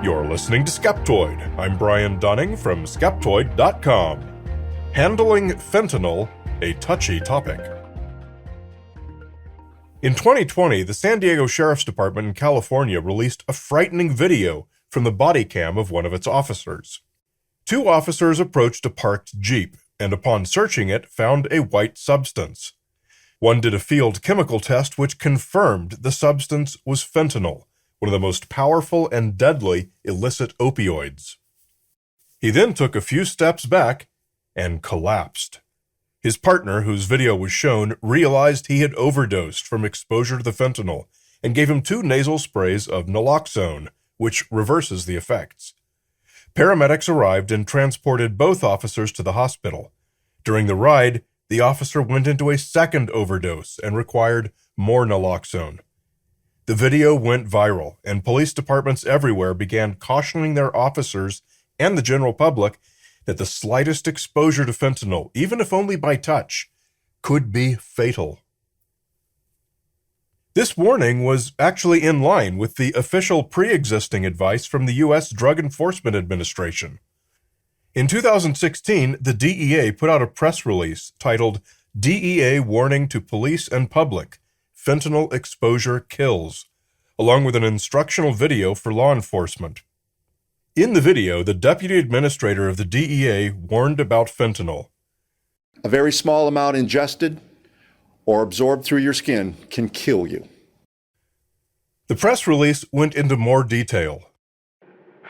You're listening to Skeptoid. I'm Brian Dunning from Skeptoid.com. Handling fentanyl, a touchy topic. In 2020, the San Diego Sheriff's Department in California released a frightening video from the body cam of one of its officers. Two officers approached a parked Jeep, and upon searching it, found a white substance. One did a field chemical test which confirmed the substance was fentanyl, one of the most powerful and deadly illicit opioids. He then took a few steps back and collapsed. His partner, whose video was shown, realized he had overdosed from exposure to the fentanyl and gave him 2 nasal sprays of naloxone, which reverses the effects. Paramedics arrived and transported both officers to the hospital. During the ride, the officer went into a second overdose and required more naloxone. The video went viral, and police departments everywhere began cautioning their officers and the general public that the slightest exposure to fentanyl, even if only by touch, could be fatal. This warning was actually in line with the official pre-existing advice from the U.S. Drug Enforcement Administration. In 2016, the DEA put out a press release titled DEA Warning to Police and Public: Fentanyl Exposure Kills, along with an instructional video for law enforcement. In the video, the deputy administrator of the DEA warned about fentanyl. A very small amount ingested or absorbed through your skin can kill you. The press release went into more detail.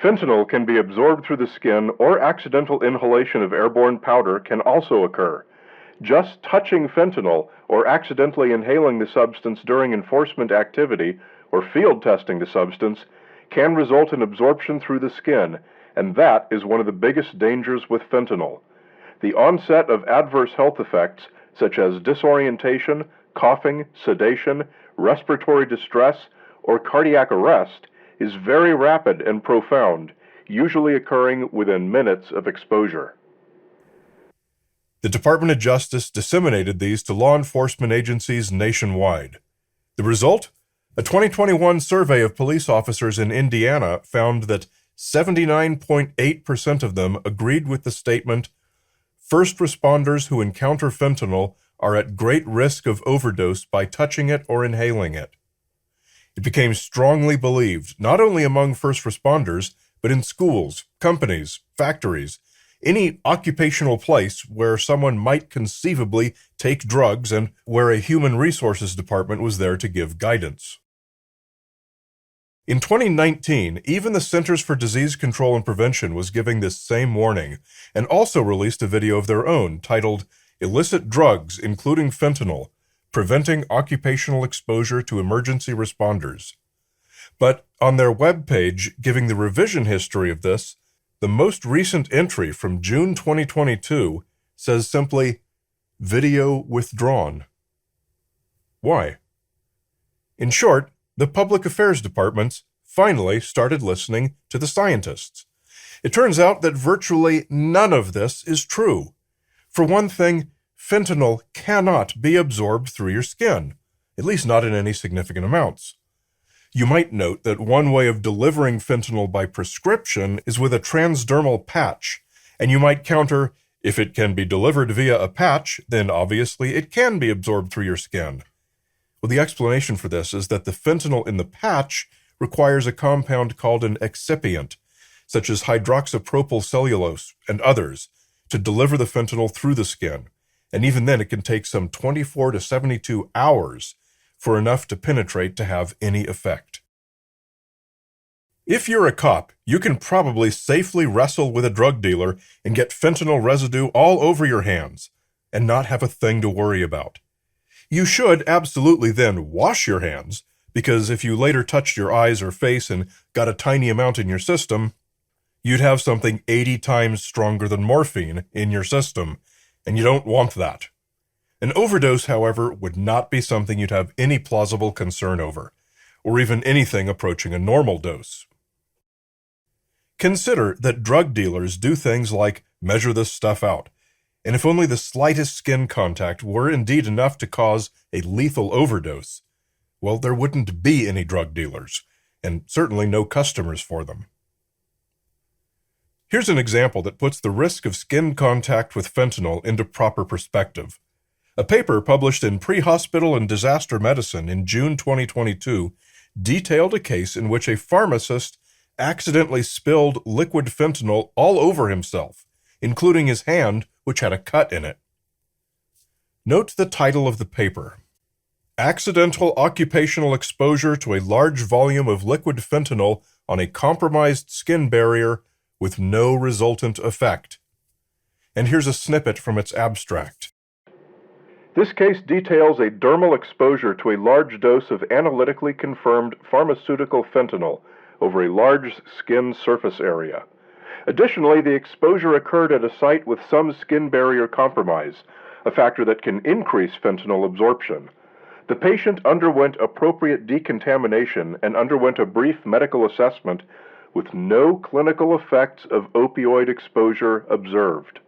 Fentanyl can be absorbed through the skin, or accidental inhalation of airborne powder can also occur. Just touching fentanyl or accidentally inhaling the substance during enforcement activity or field testing the substance can result in absorption through the skin, and that is one of the biggest dangers with fentanyl. The onset of adverse health effects, such as disorientation, coughing, sedation, respiratory distress, or cardiac arrest, is very rapid and profound, usually occurring within minutes of exposure. The Department of Justice disseminated these to law enforcement agencies nationwide. The result? A 2021 survey of police officers in Indiana found that 79.8% of them agreed with the statement, "First responders who encounter fentanyl are at great risk of overdose by touching it or inhaling it." It became strongly believed, not only among first responders, but in schools, companies, factories, any occupational place where someone might conceivably take drugs and where a human resources department was there to give guidance. In 2019, even the Centers for Disease Control and Prevention was giving this same warning, and also released a video of their own titled "Illicit Drugs, Including Fentanyl, Preventing Occupational Exposure to Emergency Responders." But on their webpage, giving the revision history of this, the most recent entry from June 2022 says simply, "Video withdrawn." Why? In short, the public affairs departments finally started listening to the scientists. It turns out that virtually none of this is true. For one thing, fentanyl cannot be absorbed through your skin, at least not in any significant amounts. You might note that one way of delivering fentanyl by prescription is with a transdermal patch, and you might counter, if it can be delivered via a patch, then obviously it can be absorbed through your skin. Well, the explanation for this is that the fentanyl in the patch requires a compound called an excipient, such as hydroxypropyl cellulose and others, to deliver the fentanyl through the skin, and even then it can take some 24 to 72 hours for enough to penetrate to have any effect. If you're a cop, you can probably safely wrestle with a drug dealer and get fentanyl residue all over your hands and not have a thing to worry about. You should absolutely then wash your hands, because if you later touched your eyes or face and got a tiny amount in your system, you'd have something 80 times stronger than morphine in your system, and you don't want that. An overdose, however, would not be something you'd have any plausible concern over, or even anything approaching a normal dose. Consider that drug dealers do things like measure this stuff out, and if only the slightest skin contact were indeed enough to cause a lethal overdose, well, there wouldn't be any drug dealers, and certainly no customers for them. Here's an example that puts the risk of skin contact with fentanyl into proper perspective. A paper published in Pre-Hospital and Disaster Medicine in June 2022 detailed a case in which a pharmacist accidentally spilled liquid fentanyl all over himself, including his hand, which had a cut in it. Note the title of the paper: Accidental Occupational Exposure to a Large Volume of Liquid Fentanyl on a Compromised Skin Barrier with No Resultant Effect. And here's a snippet from its abstract. This case details a dermal exposure to a large dose of analytically confirmed pharmaceutical fentanyl over a large skin surface area. Additionally, the exposure occurred at a site with some skin barrier compromise, a factor that can increase fentanyl absorption. The patient underwent appropriate decontamination and underwent a brief medical assessment with no clinical effects of opioid exposure observed.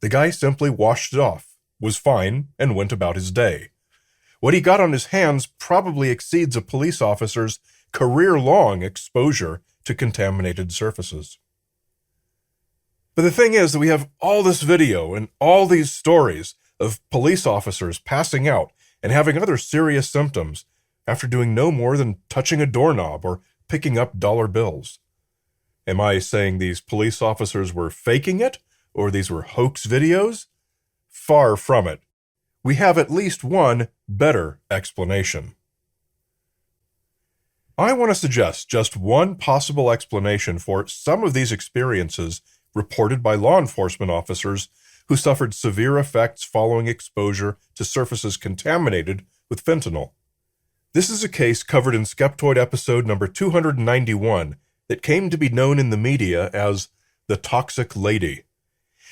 The guy simply washed it off, was fine, and went about his day. What he got on his hands probably exceeds a police officer's career-long exposure to contaminated surfaces. But the thing is that we have all this video and all these stories of police officers passing out and having other serious symptoms after doing no more than touching a doorknob or picking up dollar bills. Am I saying these police officers were faking it, or these were hoax videos? Far from it. We have at least one better explanation. I want to suggest just one possible explanation for some of these experiences reported by law enforcement officers who suffered severe effects following exposure to surfaces contaminated with fentanyl. This is a case covered in Skeptoid episode number 291 that came to be known in the media as the Toxic Lady.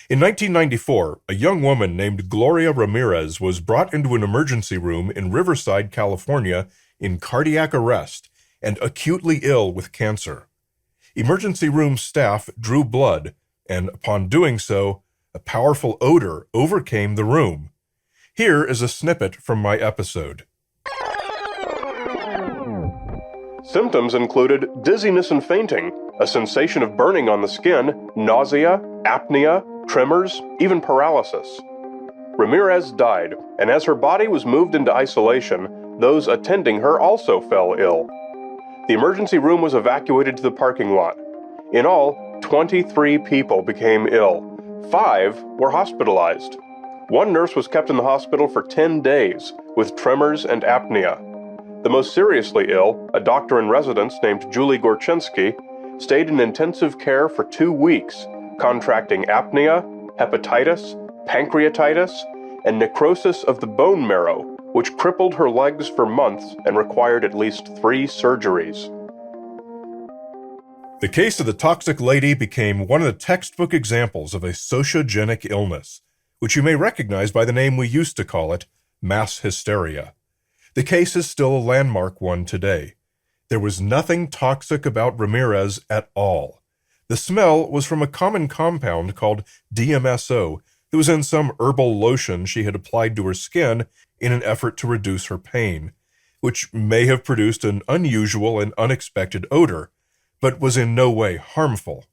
In 1994, a young woman named Gloria Ramirez was brought into an emergency room in Riverside, California, in cardiac arrest and acutely ill with cancer. Emergency room staff drew blood, and upon doing so, a powerful odor overcame the room. Here is a snippet from my episode. Symptoms included dizziness and fainting, a sensation of burning on the skin, nausea, apnea, tremors, even paralysis. Ramirez died, and as her body was moved into isolation, those attending her also fell ill. The emergency room was evacuated to the parking lot. In all, 23 people became ill. 5 were hospitalized. 1 nurse was kept in the hospital for 10 days with tremors and apnea. The most seriously ill, a doctor in residence named Julie Gorchensky, stayed in intensive care for 2 weeks, contracting apnea, hepatitis, pancreatitis, and necrosis of the bone marrow, which crippled her legs for months and required at least 3 surgeries. The case of the Toxic Lady became one of the textbook examples of a sociogenic illness, which you may recognize by the name we used to call it, mass hysteria. The case is still a landmark one today. There was nothing toxic about Ramirez at all. The smell was from a common compound called DMSO that was in some herbal lotion she had applied to her skin in an effort to reduce her pain, which may have produced an unusual and unexpected odor, but was in no way harmful.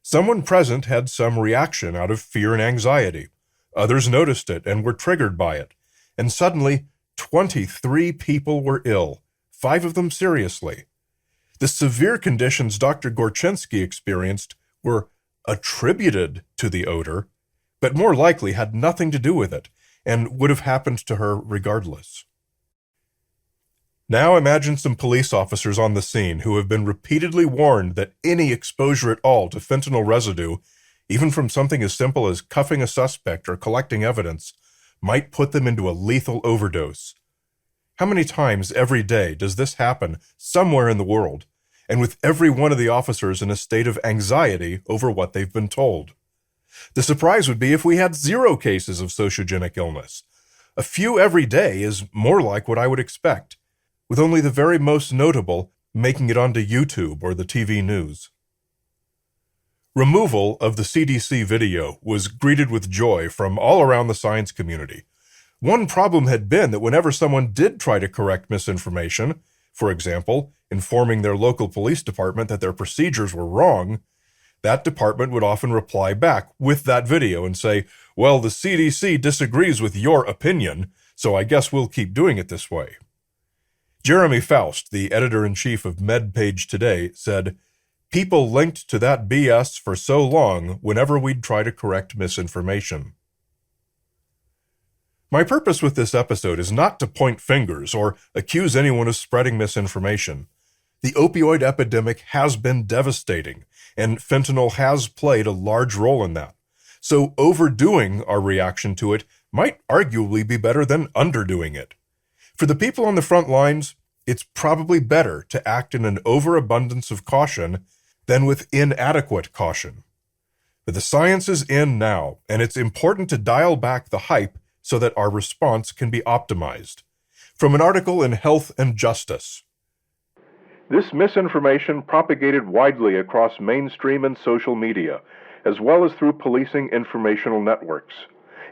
Someone present had some reaction out of fear and anxiety. Others noticed it and were triggered by it, and suddenly 23 people were ill, 5 of them seriously. The severe conditions Dr. Gorchensky experienced were attributed to the odor, but more likely had nothing to do with it, and would have happened to her regardless. Now imagine some police officers on the scene who have been repeatedly warned that any exposure at all to fentanyl residue, even from something as simple as cuffing a suspect or collecting evidence, might put them into a lethal overdose. How many times every day does this happen somewhere in the world, and with every one of the officers in a state of anxiety over what they've been told? The surprise would be if we had 0 cases of sociogenic illness. A few every day is more like what I would expect, with only the very most notable making it onto YouTube or the TV news. Removal of the CDC video was greeted with joy from all around the science community. One problem had been that whenever someone did try to correct misinformation, for example, informing their local police department that their procedures were wrong, that department would often reply back with that video and say, well, the CDC disagrees with your opinion, so I guess we'll keep doing it this way. Jeremy Faust, the editor-in-chief of MedPage Today, said, people linked to that BS for so long whenever we'd try to correct misinformation. My purpose with this episode is not to point fingers or accuse anyone of spreading misinformation. The opioid epidemic has been devastating, and fentanyl has played a large role in that. So overdoing our reaction to it might arguably be better than underdoing it. For the people on the front lines, it's probably better to act in an overabundance of caution than with inadequate caution. But the science is in now, and it's important to dial back the hype so that our response can be optimized. From an article in Health and Justice. This misinformation propagated widely across mainstream and social media, as well as through policing informational networks.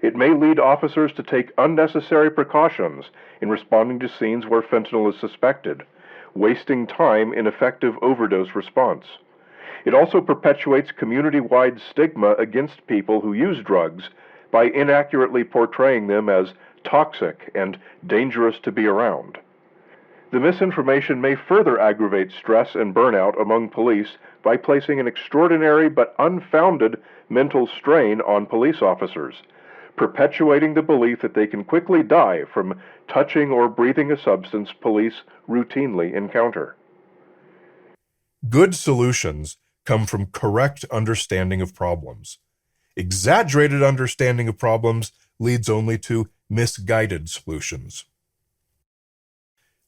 It may lead officers to take unnecessary precautions in responding to scenes where fentanyl is suspected, wasting time in effective overdose response. It also perpetuates community-wide stigma against people who use drugs by inaccurately portraying them as toxic and dangerous to be around. The misinformation may further aggravate stress and burnout among police by placing an extraordinary but unfounded mental strain on police officers, perpetuating the belief that they can quickly die from touching or breathing a substance police routinely encounter. Good solutions come from correct understanding of problems. Exaggerated understanding of problems leads only to misguided solutions.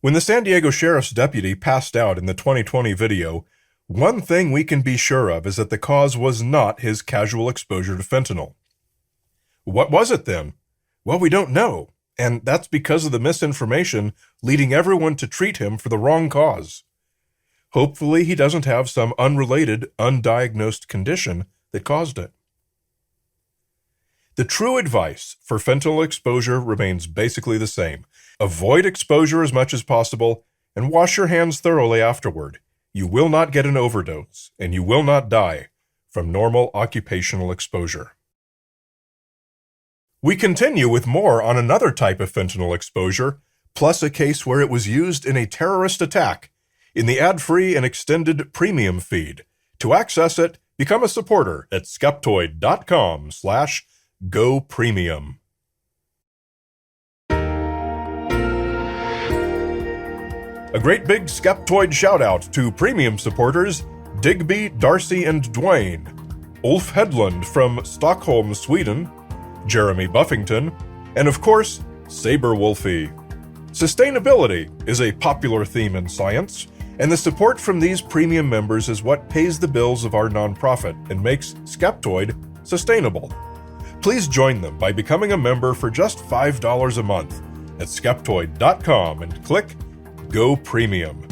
When the San Diego Sheriff's deputy passed out in the 2020 video, one thing we can be sure of is that the cause was not his casual exposure to fentanyl. What was it then? Well, we don't know, and that's because of the misinformation leading everyone to treat him for the wrong cause. Hopefully, he doesn't have some unrelated, undiagnosed condition that caused it. The true advice for fentanyl exposure remains basically the same. Avoid exposure as much as possible, and wash your hands thoroughly afterward. You will not get an overdose, and you will not die from normal occupational exposure. We continue with more on another type of fentanyl exposure, plus a case where it was used in a terrorist attack, in the ad-free and extended premium feed. To access it, become a supporter at skeptoid.com/GoPremium. A great big Skeptoid shout-out to premium supporters Digby, Darcy, and Dwayne, Ulf Hedlund from Stockholm, Sweden, Jeremy Buffington, and of course, Saber Wolfie. Sustainability is a popular theme in science, and the support from these premium members is what pays the bills of our nonprofit and makes Skeptoid sustainable. Please join them by becoming a member for just $5 a month at skeptoid.com and click Go Premium.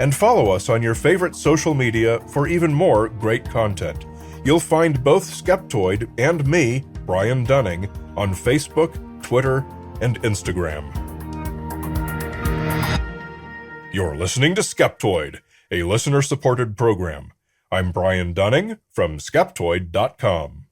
And follow us on your favorite social media for even more great content. You'll find both Skeptoid and me, Brian Dunning, on Facebook, Twitter, and Instagram. You're listening to Skeptoid, a listener-supported program. I'm Brian Dunning from Skeptoid.com.